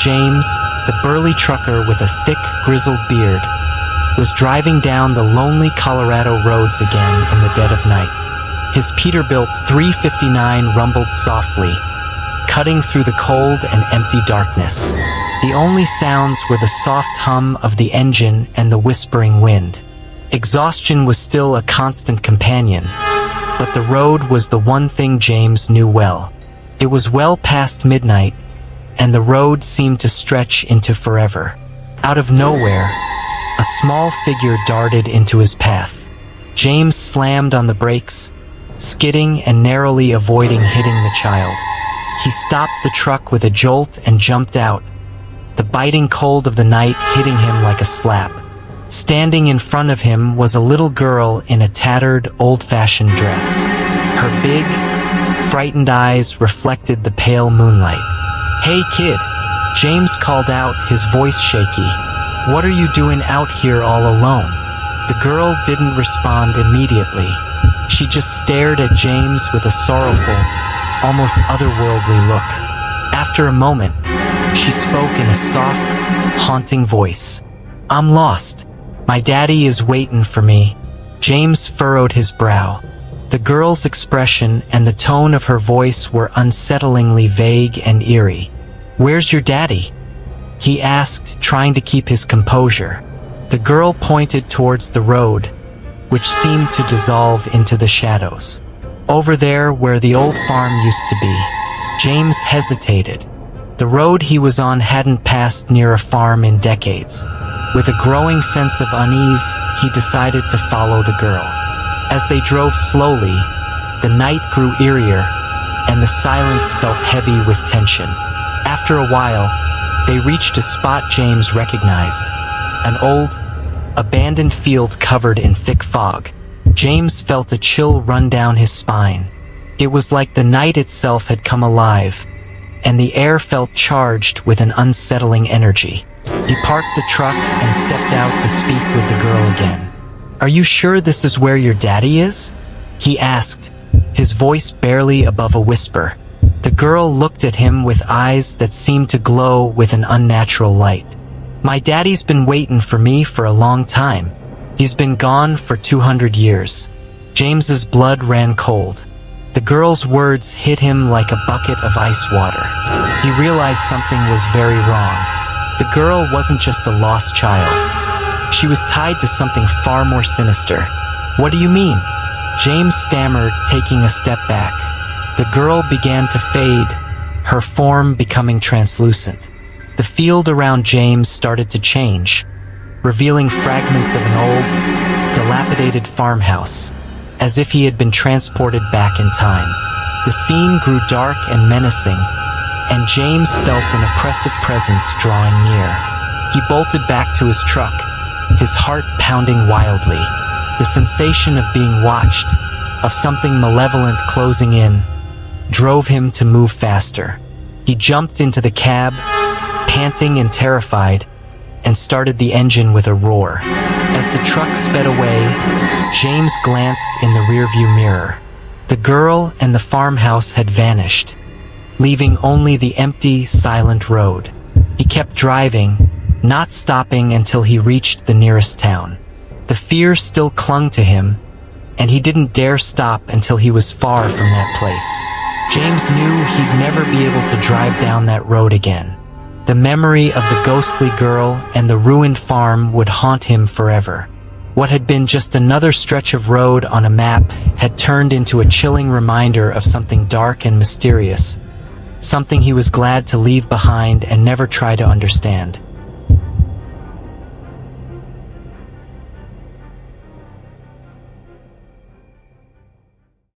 James, the burly trucker with a thick, grizzled beard, was driving down the lonely Colorado roads again in the dead of night. His Peterbilt 359 rumbled softly, cutting through the cold and empty darkness. The only sounds were the soft hum of the engine and the whispering wind. Exhaustion was still a constant companion, but the road was the one thing James knew well. It was well past midnight, and the road seemed to stretch into forever. Out of nowhere, a small figure darted into his path. James slammed on the brakes, skidding and narrowly avoiding hitting the child. He stopped the truck with a jolt and jumped out, the biting cold of the night hitting him like a slap. Standing in front of him was a little girl in a tattered, old-fashioned dress. Her big, frightened eyes reflected the pale moonlight. "Hey, kid," James called out, his voice shaky. "What are you doing out here all alone?" The girl didn't respond immediately. She just stared at James with a sorrowful, almost otherworldly look. After a moment, she spoke in a soft, haunting voice. "I'm lost. My daddy is waiting for me." James furrowed his brow. The girl's expression and the tone of her voice were unsettlingly vague and eerie. "Where's your daddy?" he asked, trying to keep his composure. The girl pointed towards the road, which seemed to dissolve into the shadows. "Over there where the old farm used to be." James hesitated. The road he was on hadn't passed near a farm in decades. With a growing sense of unease, he decided to follow the girl. As they drove slowly, the night grew eerier, and the silence felt heavy with tension. After a while, they reached a spot James recognized, an old, abandoned field covered in thick fog. James felt a chill run down his spine. It was like the night itself had come alive, and the air felt charged with an unsettling energy. He parked the truck and stepped out to speak with the girl again. "Are you sure this is where your daddy is?" he asked, his voice barely above a whisper. The girl looked at him with eyes that seemed to glow with an unnatural light. "My daddy's been waiting for me for a long time. He's been gone for 200 years. James's blood ran cold. The girl's words hit him like a bucket of ice water. He realized something was very wrong. The girl wasn't just a lost child. She was tied to something far more sinister. "What do you mean?" James stammered, taking a step back. The girl began to fade, her form becoming translucent. The field around James started to change, revealing fragments of an old, dilapidated farmhouse, as if he had been transported back in time. The scene grew dark and menacing, and James felt an oppressive presence drawing near. He bolted back to his truck, his heart pounding wildly. The sensation of being watched, of something malevolent closing in, drove him to move faster. He jumped into the cab, panting and terrified, and started the engine with a roar. As the truck sped away, James glanced in the rearview mirror. The girl and the farmhouse had vanished, leaving only the empty, silent road. He kept driving, not stopping until he reached the nearest town. The fear still clung to him, and he didn't dare stop until he was far from that place. James knew he'd never be able to drive down that road again. The memory of the ghostly girl and the ruined farm would haunt him forever. What had been just another stretch of road on a map had turned into a chilling reminder of something dark and mysterious, something he was glad to leave behind and never try to understand.